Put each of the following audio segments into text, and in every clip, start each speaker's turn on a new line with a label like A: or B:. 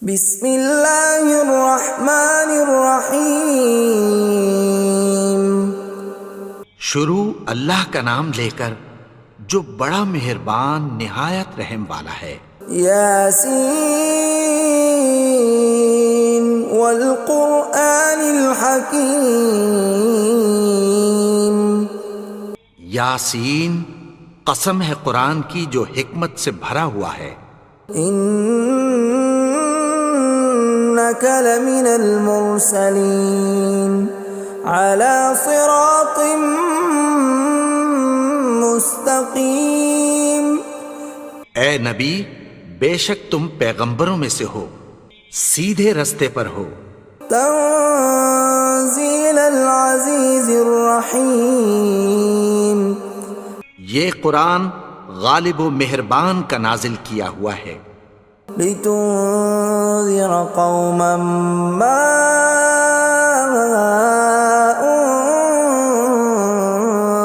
A: بسم اللہ الرحمن الرحیم۔
B: شروع اللہ کا نام لے کر جو بڑا مہربان نہایت رحم والا ہے۔
A: یاسین والقرآن الحکیم۔
B: یاسین، قسم ہے قرآن کی جو حکمت سے بھرا ہوا ہے۔
A: انک لمن المرسلین علی صراط مستقیم۔
B: اے نبی، بے شک تم پیغمبروں میں سے ہو، سیدھے رستے پر ہو۔
A: تنزیل العزیز الرحیم۔
B: یہ قرآن غالب و مہربان کا نازل کیا ہوا ہے۔
A: لتنذر قوما ما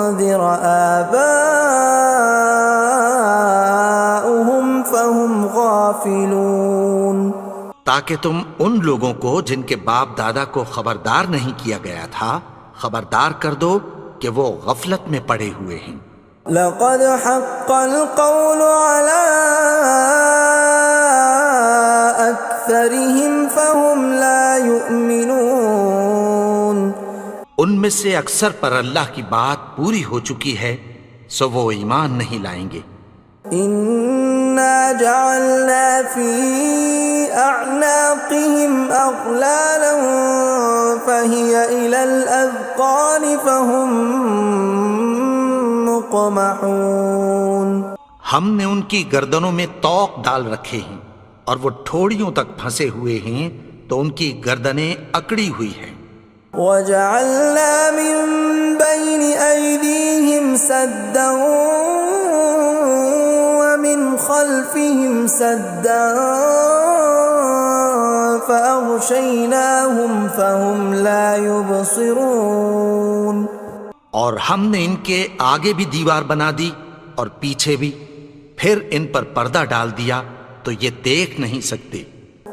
A: انذر آباؤهم فهم غافلون۔
B: تاکہ تم ان لوگوں کو جن کے باپ دادا کو خبردار نہیں کیا گیا تھا خبردار کر دو کہ وہ غفلت میں پڑے ہوئے ہیں۔
A: لقد حق القول على أكثرهم فهم لا يؤمنون۔
B: ان میں سے اکثر پر اللہ کی بات پوری ہو چکی ہے سو وہ ایمان نہیں لائیں گے۔
A: إنا جعلنا في أعناقهم أغلالا فهي إلى الأذقان فهم مقمحون۔
B: ہم نے ان کی گردنوں میں طوق ڈال رکھے ہیں اور وہ ٹھوڑیوں تک پھنسے ہوئے ہیں تو ان کی گردنیں اکڑی ہوئی ہیں۔
A: وَجَعَلْنَا مِن بَيْنِ أَيْدِيهِمْ سَدًّا وَمِنْ خَلْفِهِمْ سَدًّا فَأَغْشَيْنَاهُمْ فَهُمْ لَا يُبْصِرُونَ۔
B: اور ہم نے ان کے آگے بھی دیوار بنا دی اور پیچھے بھی، پھر ان پر پردہ ڈال دیا تو یہ دیکھ نہیں سکتے۔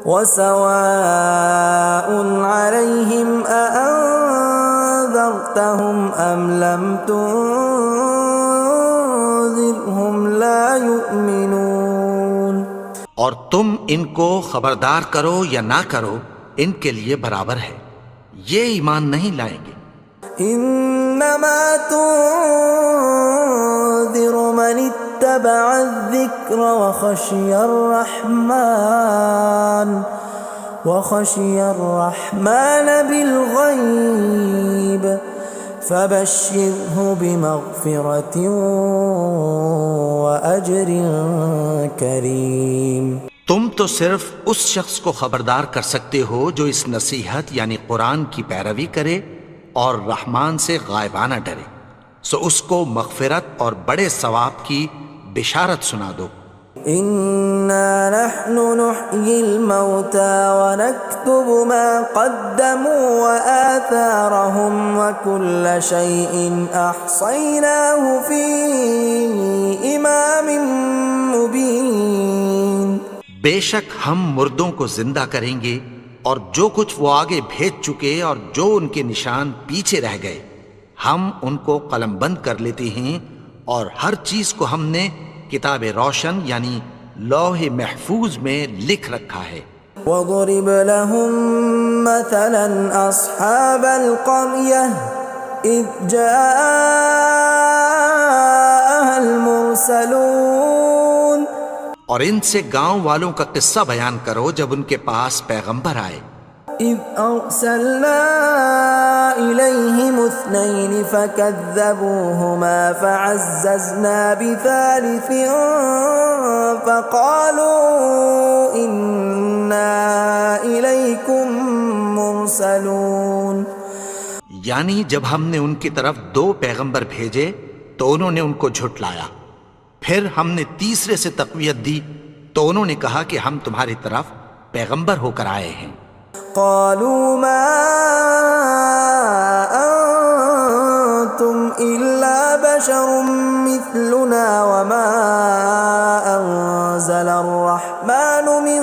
A: وَسَوَاءٌ عَلَيْهِمْ أَأَنذَرْتَهُمْ أَمْ لَمْ تُنذِرْهُمْ لَا يُؤْمِنُونَ۔
B: اور تم ان کو خبردار کرو یا نہ کرو ان کے لیے برابر ہے، یہ ایمان نہیں لائیں گے۔
A: انما تنذر من اتبع الذکر وخشی الرحمن بالغیب فبشرہ بمغفرۃ واجر کریم۔
B: تم تو صرف اس شخص کو خبردار کر سکتے ہو جو اس نصیحت یعنی قرآن کی پیروی کرے اور رحمان سے غائبانہ ڈرے، سو اس کو مغفرت اور بڑے ثواب کی بشارت سنا دو۔
A: اِنَّا نَحْنُ نُحْيِي الْمَوْتَى وَنَكْتُبُ مَا قَدَّمُوا وَآثَارَهُمْ وَكُلَّ شَيْءٍ أَحْصَيْنَاهُ فِي إِمَامٍ مُبِينٍ۔
B: بے شک ہم مردوں کو زندہ کریں گے اور جو کچھ وہ آگے بھیج چکے اور جو ان کے نشان پیچھے رہ گئے ہم ان کو قلم بند کر لیتے ہیں، اور ہر چیز کو ہم نے کتاب روشن یعنی لوح محفوظ میں لکھ رکھا ہے۔
A: وَضُرِبْ لَهُم مَّثَلًا أَصْحَابَ الْقَرْيَةِ إِذْ جَاءَهَا الْمُرْسَلُونَ۔
B: اور ان سے گاؤں والوں کا قصہ بیان کرو جب ان کے پاس پیغمبر آئے۔
A: إِذْ أَرْسَلْنَا إِلَيْهِمُ اثْنَيْنِ فَكَذَّبُوهُمَا فَعَزَّزْنَا بِثَالِثٍ فَقَالُوا إِنَّا إِلَيْكُمْ مُرْسَلُونَ۔
B: یعنی جب ہم نے ان کی طرف دو پیغمبر بھیجے تو انہوں نے ان کو جھٹلایا، پھر ہم نے تیسرے سے تقویت دی تو انہوں نے کہا کہ ہم تمہاری طرف پیغمبر ہو کر آئے ہیں۔
A: قالوا ما انتم الا بشر مثلنا وما انزل الرحمن من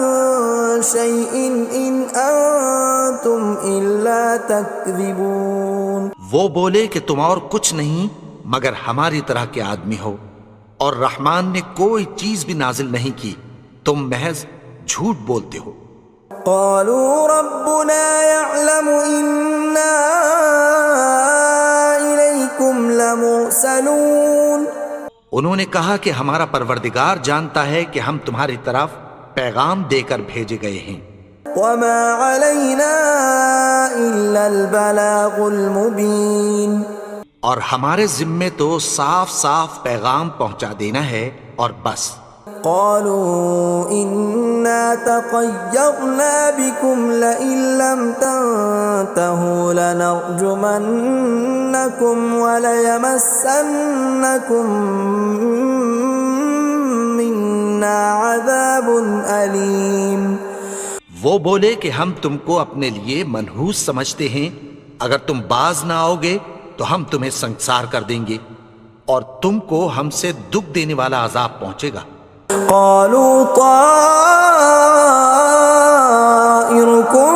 A: شيء إن أنتم إلا تكذبون.
B: وہ بولے کہ تم اور کچھ نہیں مگر ہماری طرح کے آدمی ہو، اور رحمان نے کوئی چیز بھی نازل نہیں کی، تم محض جھوٹ بولتے ہو.
A: قالوا ربنا يعلم إنا إليكم لمرسلون.
B: انہوں نے کہا کہ ہمارا پروردگار جانتا ہے کہ ہم تمہاری طرف پیغام دے کر بھیجے گئے ہیں.
A: وما علينا إلا البلاغ المبين.
B: اور ہمارے ذمے تو صاف صاف پیغام پہنچا دینا ہے اور بس.
A: قالوا إنا تطيرنا بكم لئن لم تنتهوا لنرجمنكم وليمسنكم منا عذاب أليم.
B: وہ بولے کہ ہم تم کو اپنے لیے منحوس سمجھتے ہیں، اگر تم باز نہ آؤ گے تو ہم تمہیں سنسار کر دیں گے اور تم کو ہم سے دکھ دینے والا عذاب پہنچے گا.
A: قالوا طائركم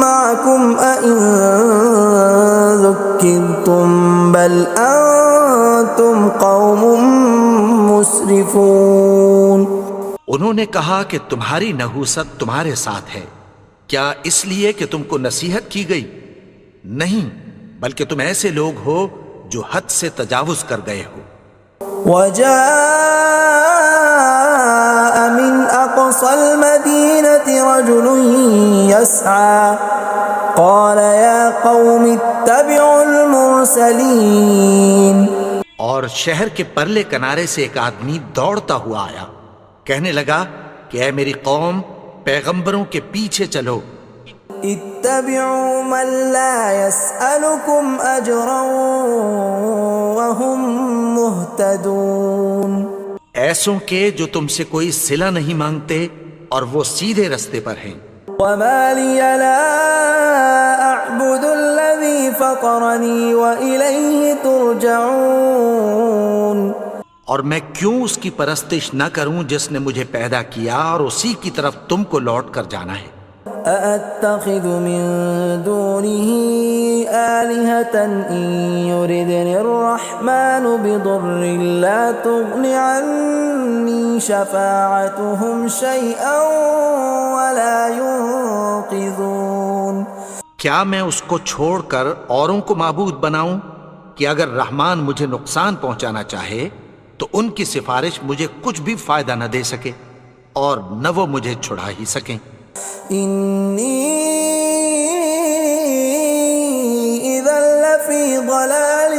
A: معكم أئن ذكرتم بل أنتم قوم مسرفون.
B: انہوں نے کہا کہ تمہاری نحوست تمہارے ساتھ ہے، کیا اس لیے کہ تم کو نصیحت کی گئی؟ نہیں، بلکہ تم ایسے لوگ ہو جو حد سے تجاوز کر گئے ہو.
A: وجاء من أقصى المدينة رجل يسعى قال يا قوم اتبعوا المرسلين.
B: اور شہر کے پرلے کنارے سے ایک آدمی دوڑتا ہوا آیا، کہنے لگا کہ اے میری قوم، پیغمبروں کے پیچھے چلو.
A: اتبعوا من لا يسألكم أجرا وهم مهتدون.
B: ایسوں کے جو تم سے کوئی صلہ نہیں مانگتے اور وہ سیدھے رستے پر ہیں.
A: وما لي لا أعبد الذي فطرني وإليه ترجعون.
B: اور میں کیوں اس کی پرستش نہ کروں جس نے مجھے پیدا کیا اور اسی کی طرف تم کو لوٹ کر جانا ہے.
A: أأتخذ من دونه آلهة إن يردني الرحمن بضر لا تغن عني شفاعتهم شيئا ولا ينقذون.
B: کیا میں اس کو چھوڑ کر اوروں کو معبود بناؤں کہ اگر رحمان مجھے نقصان پہنچانا چاہے تو ان کی سفارش مجھے کچھ بھی فائدہ نہ دے سکے اور نہ وہ مجھے چھڑا ہی سکیں.
A: إني إذا لفي ضلال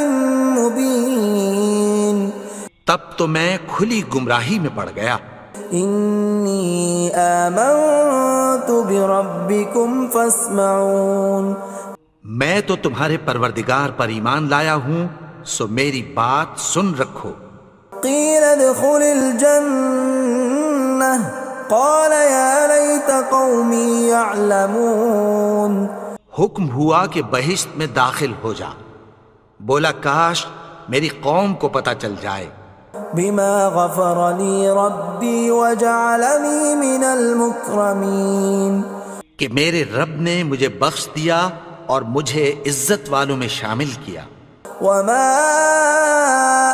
A: مبين.
B: تب تو میں کھلی گمراہی میں پڑ گیا.
A: إني آمنت بربكم فاسمعون.
B: میں تو تمہارے پروردگار پر ایمان لایا ہوں، سو میری بات سن رکھو.
A: قيل ادخل الجنة قال يا ليت قومي يعلمون.
B: حکم ہوا کہ بہشت میں داخل ہو جا. بولا کاش میری قوم کو پتہ چل جائے.
A: بما غفر لي ربي وجعلني من المكرمين.
B: کہ میرے رب نے مجھے بخش دیا اور مجھے عزت والوں میں شامل کیا.
A: وما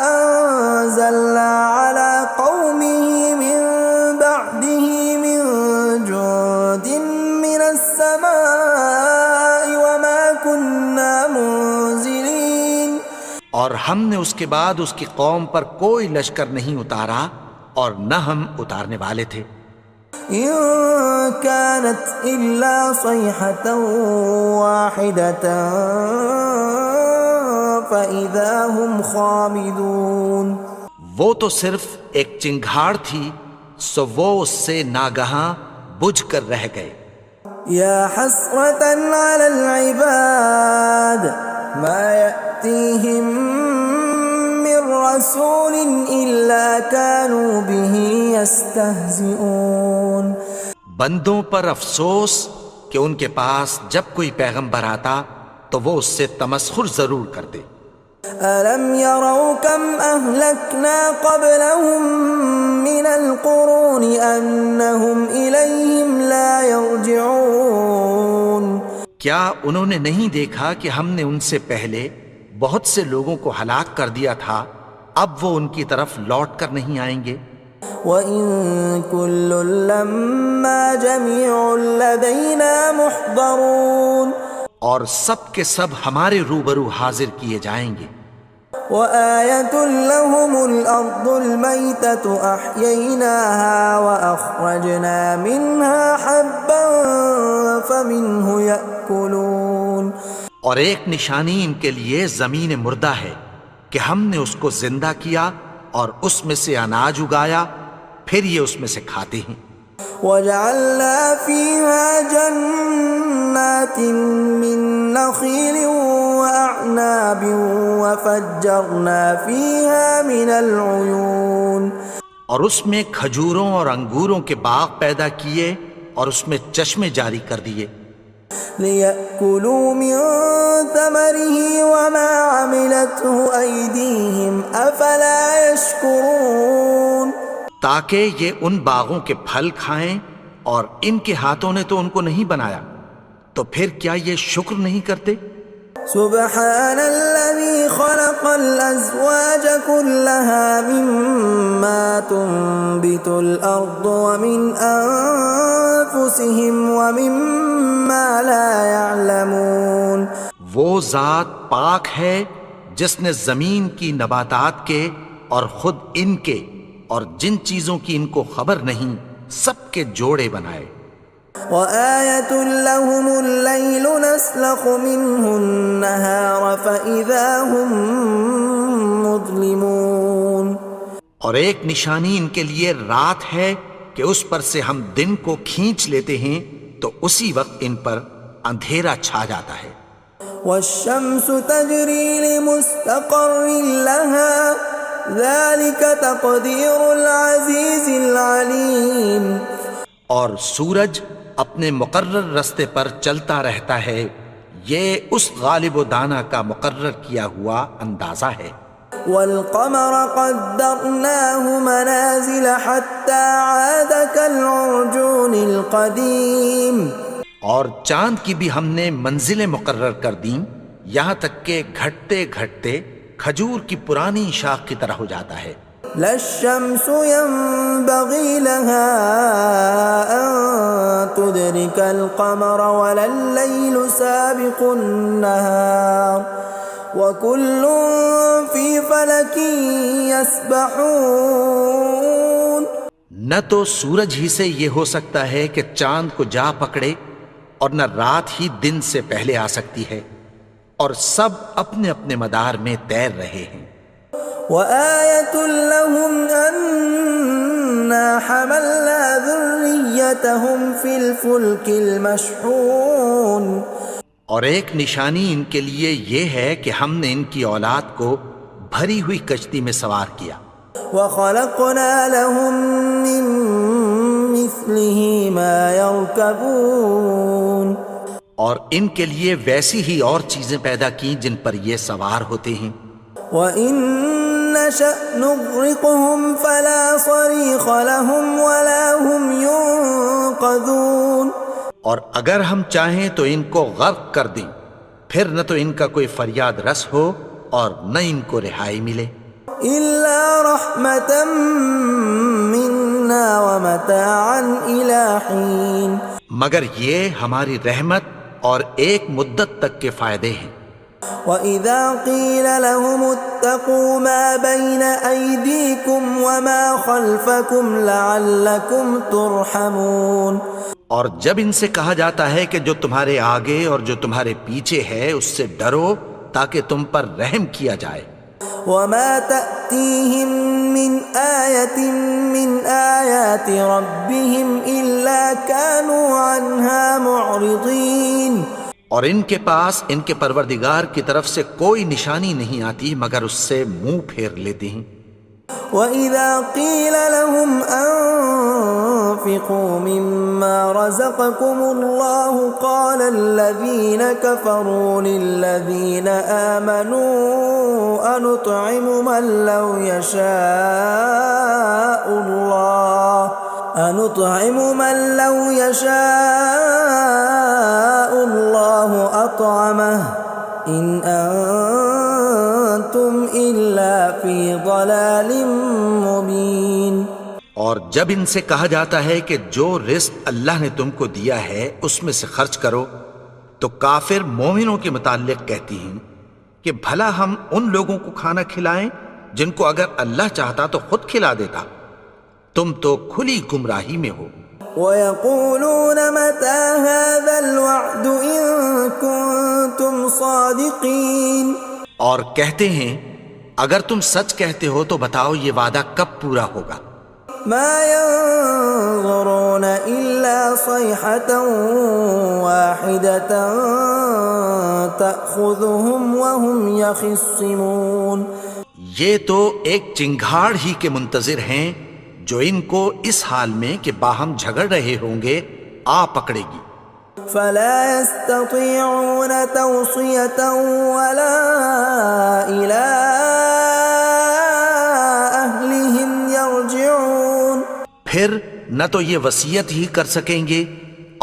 A: أنزلنا على قومه من بعده من جند من السماء وما كنا منزلين.
B: اور ہم نے اس کے بعد اس کی قوم پر کوئی لشکر نہیں اتارا اور نہ ہم اتارنے والے تھے.
A: إن كانت إلا صيحة واحدة فإذا هم خامدون.
B: وہ تو صرف ایک چنگھاڑ تھی، سو وہ اس سے ناگہاں بجھ کر رہ گئے.
A: يا حسرة على العباد ما يأتيهم من رسول إلا كانوا به يستهزئون.
B: بندوں پر افسوس کہ ان کے پاس جب کوئی پیغمبر آتا تو وہ اس سے تمسخر ضرور کرتے.
A: ألم يروا كم أهلكنا قبلهم من القرون أنهم إليهم لا يرجعون
B: کیا انہوں نے نہیں دیکھا کہ ہم نے ان سے پہلے بہت سے لوگوں کو ہلاک کر دیا تھا، اب وہ ان کی طرف لوٹ کر نہیں آئیں گے؟
A: وَإِن كُلٌّ لَّمَّا جَمِيعٌ لَّدَيْنَا مُحْضَرُونَ
B: اور سب کے سب ہمارے روبرو حاضر کیے جائیں گے۔
A: وَآيَةٌ لَّهُمُ الْأَرْضُ الْمَيْتَةُ أَحْيَيْنَاهَا وَأَخْرَجْنَا مِنْهَا حَبًّا فَمِنْهُ يَأْكُلُونَ
B: اور ایک نشانی ان کے لیے زمین مردہ ہے کہ ہم نے اس کو زندہ کیا اور اس میں سے اناج اگایا، پھر یہ اس میں سے کھاتے ہیں۔
A: وَجَعَلْنَا فِيهَا جَنَّاتٍ مِّن نَّخِيلٍ وَأَعْنَابٍ وَفَجَّرْنَا فِيهَا مِنَ الْعُيُونِ
B: اور اس میں کھجوروں اور انگوروں کے باغ پیدا کیے اور اس میں چشمے جاری کر دیے،
A: لِيَأْكُلُوا مِن ثَمَرِهِ وَمَا عَمِلَتْهُ أَيْدِيهِمْ أَفَلَا يَشْكُرُونَ
B: تاکہ یہ ان باغوں کے پھل کھائیں، اور ان کے ہاتھوں نے تو ان کو نہیں بنایا، تو پھر کیا یہ شکر نہیں کرتے؟
A: سبحان الذي خلق الأزواج كلها مما تنبت الأرض ومن أنفسهم ومما لا يعلمون
B: وہ ذات پاک ہے جس نے زمین کی نباتات کے اور خود ان کے اور جن چیزوں کی ان کو خبر نہیں سب کے جوڑے بنائے۔
A: وَآيَةٌ لَّهُمُ اللَّيْلُ نَسْلَخُ مِنْهُ النَّهَارَ فَإِذَا هُم مُظْلِمُونَ
B: اور ایک نشانی ان کے لیے رات ہے کہ اس پر سے ہم دن کو کھینچ لیتے ہیں تو اسی وقت ان پر اندھیرا چھا جاتا ہے۔
A: وَالشَّمْسُ تَجْرِي لِمُسْتَقَرٍّ لَّهَا ذَلِكَ تَقْدِيرُ الْعَزِيزِ الْعَلِيمِ
B: اور سورج اپنے مقرر رستے پر چلتا رہتا ہے، یہ اس غالب و دانا کا مقرر کیا ہوا اندازہ ہے۔
A: وَالْقَمَرَ قَدَّرْنَاهُ مَنَازِلَ حَتَّى عَادَ كَالْعُرْجُونِ الْقَدِيمِ
B: اور چاند کی بھی ہم نے منزلیں مقرر کر دیں، یہاں تک کہ گھٹتے گھٹتے کھجور کی پرانی شاخ کی طرح ہو جاتا ہے۔
A: لا الشمس ينبغي لها أن تدرك القمر ولا الليل سابق النهار وكل في فلك يسبحون
B: نہ تو سورج ہی سے یہ ہو سکتا ہے کہ چاند کو جا پکڑے، اور نہ رات ہی دن سے پہلے آ سکتی ہے، اور سب اپنے اپنے مدار میں تیر رہے ہیں۔
A: وَآيَةٌ لَّهُمْ أَنَّا حَمَلْنَا ذُرِّيَّتَهُمْ فِي الْفُلْكِ الْمَشْحُونِ
B: اور ایک نشانی ان کے لیے یہ ہے کہ ہم نے ان کی اولاد کو بھری ہوئی کشتی میں سوار کیا۔
A: وَخَلَقْنَا لَهُم مِّن مِّثْلِهِ مَا يَرْكَبُونَ
B: اور ان کے لیے ویسی ہی اور چیزیں پیدا کی جن پر یہ سوار ہوتے ہیں۔
A: وَإِن نَّشَأْ نُغْرِقْهُمْ فَلَا صَرِيخَ لَهُمْ وَلَا هُمْ يُنقَذُونَ
B: اور اگر ہم چاہیں تو ان کو غرق کر دیں، پھر نہ تو ان کا کوئی فریاد رس ہو اور نہ ان کو رہائی ملے۔
A: إِلَّا رَحْمَةً مِّنَّا وَمَتَاعًا إِلَىٰ حِينٍ
B: مگر یہ ہماری رحمت اور ایک مدت تک کے فائدے ہیں۔
A: وَإِذَا قِيلَ لَهُمُ اتَّقُوا مَا بَيْنَ أَيْدِيكُمْ وَمَا خَلْفَكُمْ لَعَلَّكُمْ تُرْحَمُونَ
B: اور جب ان سے کہا جاتا ہے کہ جو تمہارے آگے اور جو تمہارے پیچھے ہے اس سے ڈرو تاکہ تم پر رحم کیا جائے۔
A: وَمَا تَأْتِيهِم مِّنْ آيَةٍ مِّنْ آيَاتِ رَبِّهِمْ إِلَّا كَانُوا عَنْهَا مُعْرِضِينَ
B: اور ان کے پاس ان کے پروردگار کی طرف سے کوئی نشانی نہیں آتی مگر اس سے منہ پھیر لیتے ہیں۔
A: وَإِذَا قِيلَ لَهُمْ وأنفقوا مما رزقكم الله قال الذين كفروا للذين آمنوا أنطعم من لو يشاء الله أطعمه إن أنتم إلا في ضلال مبين۔
B: اور جب ان سے کہا جاتا ہے کہ جو رزق اللہ نے تم کو دیا ہے اس میں سے خرچ کرو، تو کافر مومنوں کے متعلق کہتی ہیں کہ بھلا ہم ان لوگوں کو کھانا کھلائیں جن کو اگر اللہ چاہتا تو خود کھلا دیتا، تم تو کھلی گمراہی میں ہو۔
A: وَيَقُولُونَ مَتَى هَذَا الْوَعْدُ إِن كُنتُمْ صَادِقِينَ،
B: اور کہتے ہیں اگر تم سچ کہتے ہو تو بتاؤ یہ وعدہ کب پورا ہوگا۔
A: مَا يَنظُرُونَ إِلَّا صَيْحَةً وَاحِدَةً تَأْخُذُهُمْ وَهُمْ يَخِصِّمُونَ،
B: یہ تو ایک چنگھاڑ ہی کے منتظر ہیں جو ان کو اس حال میں کہ باہم جھگڑ رہے ہوں گے آ پکڑے گی۔
A: فَلَا يَسْتَطِيعُونَ تَوْصِيَةً وَلَا إِلَىٰ أَهْلِهِمْ يَرْجِعُونَ،
B: پھر نہ تو یہ وصیت ہی کر سکیں گے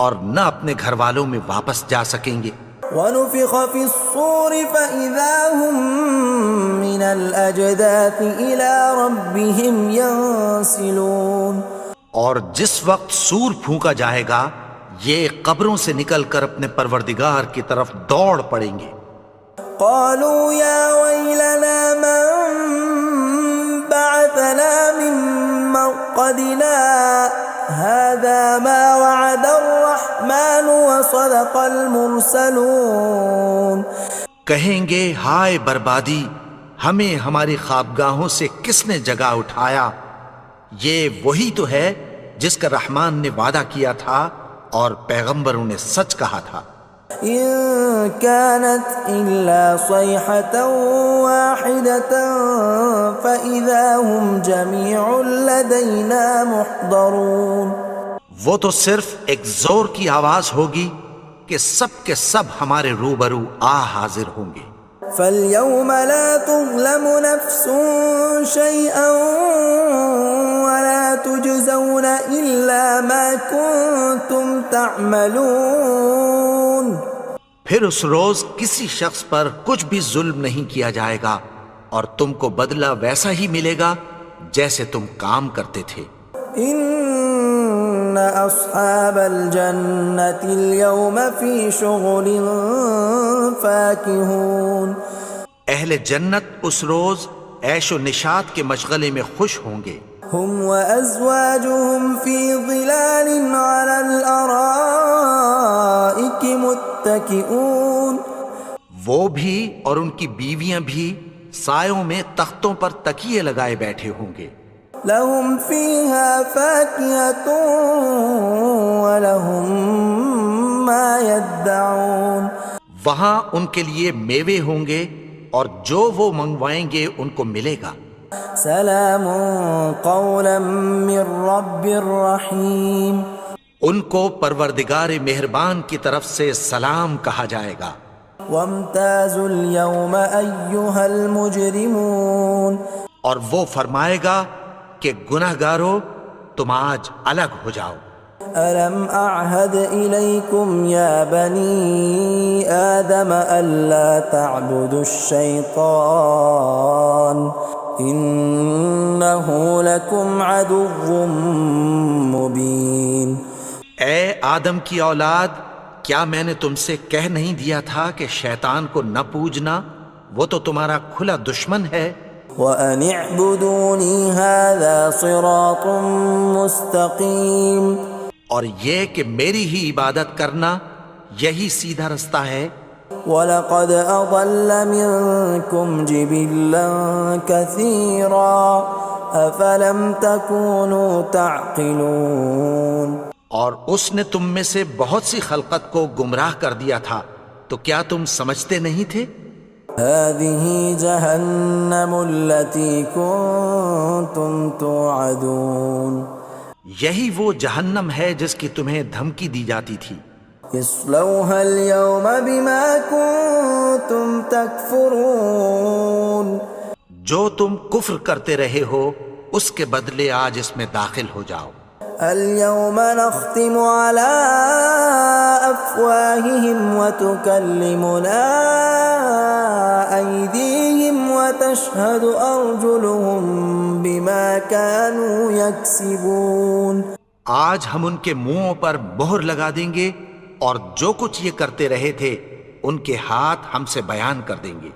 B: اور نہ اپنے گھر والوں میں واپس جا سکیں گے۔
A: وَنُفِخَ فِي الصُّورِ فَإِذَا هُم مِّنَ الْأَجْدَاثِ إِلَىٰ رَبِّهِمْ يَنسِلُونَ،
B: اور جس وقت سور پھونکا جائے گا یہ قبروں سے نکل کر اپنے پروردگار کی طرف دوڑ پڑیں گے۔
A: قالوا يا ويلنا من بعثنا من مرقدنا هذا ما وعد الرحمن وصدق المرسلون،
B: کہیں گے ہائے بربادی، ہمیں ہماری خوابگاہوں سے کس نے جگا اٹھایا، یہ وہی تو ہے جس کا رحمان نے وعدہ کیا تھا اور پیغمبروں نے سچ کہا تھا۔
A: إن كانت إلا صيحة واحدة فإذا هم جميع لدينا محضرون،
B: وہ تو صرف ایک زور کی آواز ہوگی کہ سب کے سب ہمارے روبرو آ حاضر ہوں گے۔
A: فَالْيَوْمَ لَا تُظْلَمُ نَفْسٌ شَيْئًا وَلَا تُجْزَوْنَ إِلَّا مَا كُنتُمْ تَعْمَلُونَ،
B: پھر اس روز کسی شخص پر کچھ بھی ظلم نہیں کیا جائے گا اور تم کو بدلہ ویسا ہی ملے گا جیسے تم کام کرتے تھے۔
A: إِنَّ أَصْحَابَ الْجَنَّةِ الْيَوْمَ فِي شُغُلٍ فَاكِهُونَ،
B: اہل جنت اس روز عیش و نشاط کے مشغلے میں خوش ہوں گے۔
A: هُمْ وَأَزْوَاجُهُمْ فِي ظِلَالٍ عَلَى الْأَرَائِكِ مُتَّكِئُونَ،
B: وہ بھی اور ان کی بیویاں بھی سایوں میں تختوں پر تکیے لگائے بیٹھے ہوں گے۔
A: لَهُمْ فِيهَا فَاكِهَةٌ وَلَهُمْ مَا يَدَّعُونَ،
B: وہاں ان کے لیے میوے ہوں گے اور جو وہ منگوائیں گے ان کو ملے گا۔
A: سلام قولا من رب الرحیم،
B: ان کو پروردگار مہربان کی طرف سے سلام کہا جائے گا۔
A: وامتازوا اليوم ایھا المجرمون،
B: اور وہ فرمائے گا کہ گنہگارو تم آج الگ ہو جاؤ۔
A: ألم أعهد إليكم يا بني آدم ألا تعبدوا الشيطان إنه لكم عدو مبين۔
B: اے آدم کی اولاد، کیا میں نے تم سے کہہ نہیں دیا تھا کہ شیطان کو نہ پوجنا، وہ تو تمہارا کھلا دشمن ہے۔
A: وَأَنِ اعْبُدُونِي هَذَا صِرَاطٌ مُسْتَقِيمٌ،
B: اور یہ کہ میری ہی عبادت کرنا یہی سیدھا رستہ ہے۔
A: وَلَقَدْ أَضَلَّ مِنْكُمْ جِبِلًّا كَثِيرًا أَفَلَمْ تَكُونُوا تَعْقِلُونَ،
B: اور اس نے تم میں سے بہت سی خلقت کو گمراہ کر دیا تھا، تو کیا تم سمجھتے نہیں تھے؟
A: هَذِهِ جَهَنَّمُ الَّتِي كُنْتُمْ تُوعَدُونَ،
B: یہی وہ جہنم ہے جس کی تمہیں دھمکی دی جاتی تھی.
A: اصلوها اليوم بما كنتم تكفرون.
B: جو تم کفر کرتے رہے ہو اس کے بدلے آج اس میں داخل ہو جاؤ.
A: اليوم نختم على أفواههم وتكلمنا أيديهم وتشهد أرجلهم بما كانوا يكسبون.
B: آج ہم ان کے منہوں پر مہر لگا دیں گے اور جو کچھ یہ کرتے رہے تھے ان کے ہاتھ ہم سے بیان کر دیں گے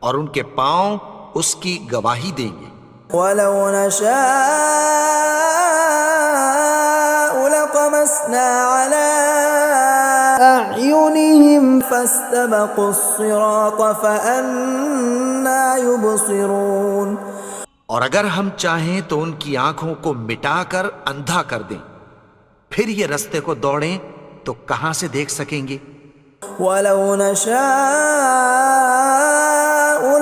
B: اور ان کے پاؤں اس کی گواہی دیں گے.
A: ولو نشاء لطمسنا على أعينهم فاستبقوا الصراط فأنى يبصرون.
B: اور اگر ہم چاہیں تو ان کی آنکھوں کو مٹا کر اندھا کر دیں، پھر یہ رستے کو دوڑیں تو کہاں سے دیکھ سکیں گے.
A: ولو نشاء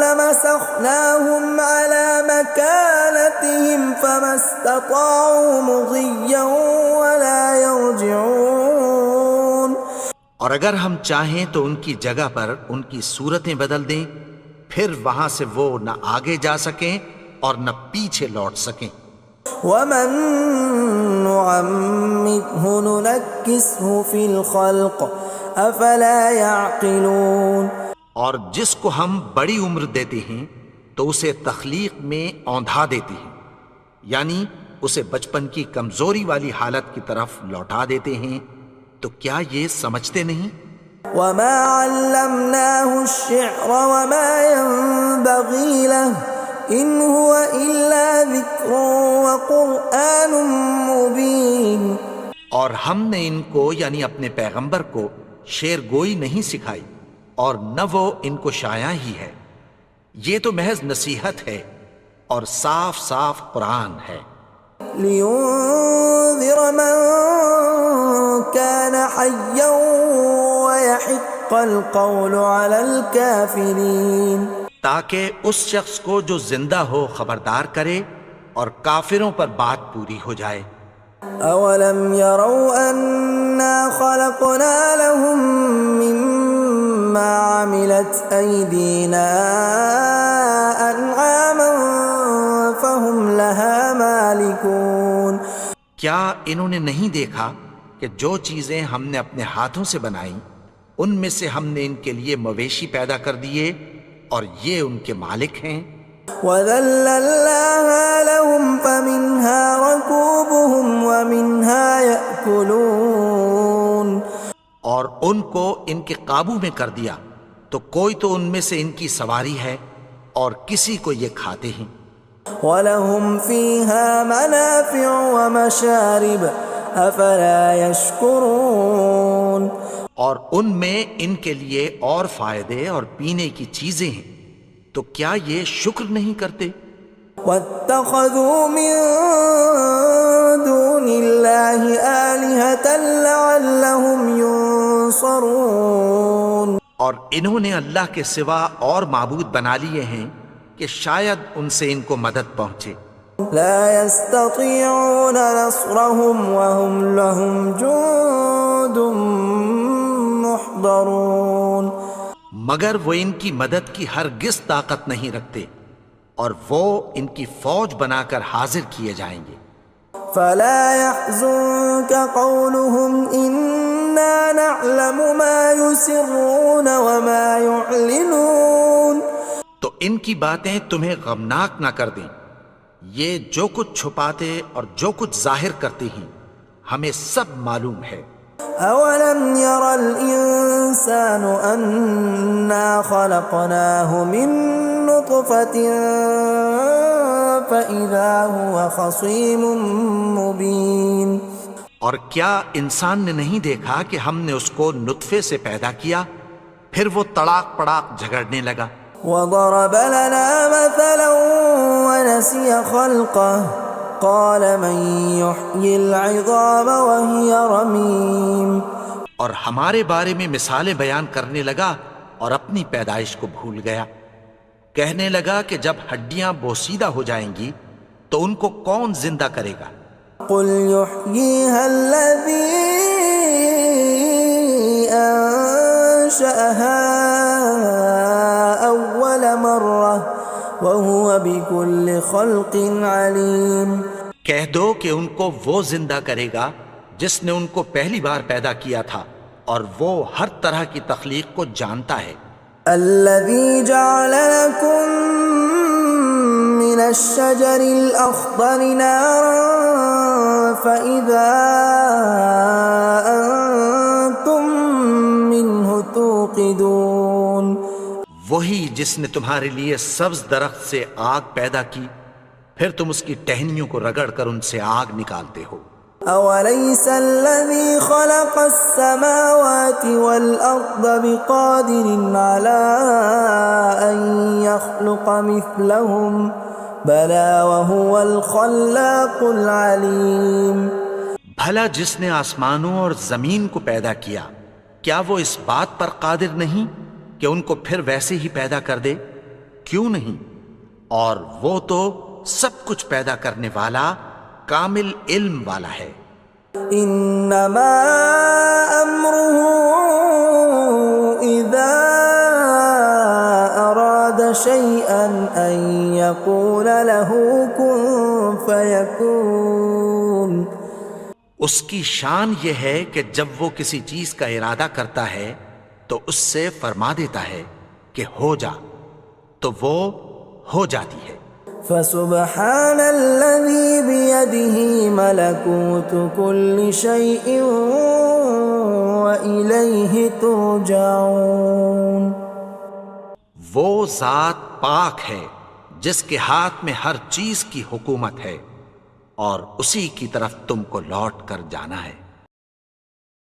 A: لمسخناهم على مكانتهم فما استطاعوا مضيا ولا يرجعون.
B: اور اگر ہم چاہیں تو ان کی جگہ پر ان کی صورتیں بدل دیں، پھر وہاں سے وہ نہ آگے جا سکیں اور نہ پیچھے لوٹ سکیں.
A: ومن نعمره ننكسه في الخلق افلا يعقلون.
B: اور جس کو ہم بڑی عمر دیتے ہیں تو اسے تخلیق میں اوندھا دیتے ہیں، یعنی اسے بچپن کی کمزوری والی حالت کی طرف لوٹا دیتے ہیں. تو کیا یہ سمجھتے نہیں؟
A: وما علمناه الشعر وما ينبغي له ان هو الا ذکر وقرآن مبین.
B: اور ہم نے ان کو یعنی اپنے پیغمبر کو شعر گوئی نہیں سکھائی اور نہ وہ ان کو شایع ہی ہے، یہ تو محض نصیحت ہے اور صاف صاف قرآن ہے.
A: لینذر من كان حیا ويحق القول على الكافرین.
B: تاکہ اس شخص کو جو زندہ ہو خبردار کرے اور کافروں پر بات پوری ہو جائے.
A: اولم يروا انا خلقنا لهم مما عملت ايدينا انعاما فهم لها مالكون.
B: کیا انہوں نے نہیں دیکھا کہ جو چیزیں ہم نے اپنے ہاتھوں سے بنائیں ان میں سے ہم نے ان کے لیے مویشی پیدا کر دیے اور یہ ان کے مالک ہیں.
A: وَذَلَّلْنَاهَا لَهُمْ فَمِنْهَا رَكُوبُهُمْ وَمِنْهَا يَأْكُلُونَ.
B: اور ان کو ان کے قابو میں کر دیا تو کوئی تو ان میں سے ان کی سواری ہے اور کسی کو یہ کھاتے ہیں.
A: وَلَهُمْ فِيهَا مَنَافِعُ وَمَشَارِبُ أَفَلَا يَشْكُرُونَ.
B: اور ان میں ان کے لیے اور فائدے اور پینے کی چیزیں ہیں، تو کیا یہ شکر نہیں کرتے؟
A: وَاتَّخَذُوا مِن دُونِ اللَّهِ آلِهَةً لَعَلَّهُمْ يُنصَرُونَ.
B: اور انہوں نے اللہ کے سوا اور معبود بنا لیے ہیں کہ شاید ان سے ان کو مدد پہنچے.
A: لا يستطيعون نصرهم وهم لهم جند محضرون.
B: مگر وہ ان کی مدد کی ہرگز طاقت نہیں رکھتے اور وہ ان کی فوج بنا کر حاضر کیے جائیں گے.
A: فلا يحزنك قولهم إنا نعلم ما يسرون وما يعلنون.
B: تو ان کی باتیں تمہیں غمناک نہ کر دیں، یہ جو کچھ چھپاتے اور جو کچھ ظاہر کرتے ہیں ہمیں سب معلوم ہے.
A: اولم ير الانسان انا خلقناه من نطفة فاذا هو خصيم مبين.
B: اور کیا انسان نے نہیں دیکھا کہ ہم نے اس کو نطفے سے پیدا کیا پھر وہ تڑاک پڑاک جھگڑنے لگا.
A: وضرب لنا مثلا ونسي خلقه قال من يحيي العظام وهي رميم.
B: اور ہمارے بارے میں مثالیں بیان کرنے لگا اور اپنی پیدائش کو بھول گیا. کہنے لگا کہ جب ہڈیاں بوسیدہ ہو جائیں گی تو ان کو کون زندہ کرے گا
A: قل يحييها الذي أنشأها أول مرة وهو بكل خلق عليم۔
B: کہہ دو کہ ان کو وہ زندہ کرے گا جس نے ان کو پہلی بار پیدا کیا تھا، اور وہ ہر طرح کی تخلیق کو جانتا ہے۔
A: الذي جعل لكم من الشجر الأخضر نارا فإذا أنتم منه توقدون،
B: وہی جس نے تمہارے لیے سبز درخت سے آگ پیدا کی، پھر تم اس کی ٹہنیوں کو رگڑ کر ان سے آگ نکالتے ہو۔
A: أوليس الذي خلق السماوات والأرض بقادر على أن يخلق مثلهم بلى وهو الخلاق العليم۔
B: بھلا جس نے آسمانوں اور زمین کو پیدا کیا، کیا وہ اس بات پر قادر نہیں کہ ان کو پھر ویسے ہی پیدا کر دے؟ کیوں نہیں؟ اور وہ تو سب کچھ پیدا کرنے والا، کامل علم والا ہے۔
A: انما امره اذا اراد شيئا ان يقول له كن فيكون۔
B: اس کی شان یہ ہے کہ جب وہ کسی چیز کا ارادہ کرتا ہے تو اس سے فرما دیتا ہے کہ ہو جا، تو وہ ہو جاتی ہے۔
A: فسبحان الذي بيده ملكوت كل شيء وإليه ترجعون۔
B: وہ ذات پاک ہے جس کے ہاتھ میں ہر چیز کی حکومت ہے، اور اسی کی طرف تم کو لوٹ کر جانا ہے۔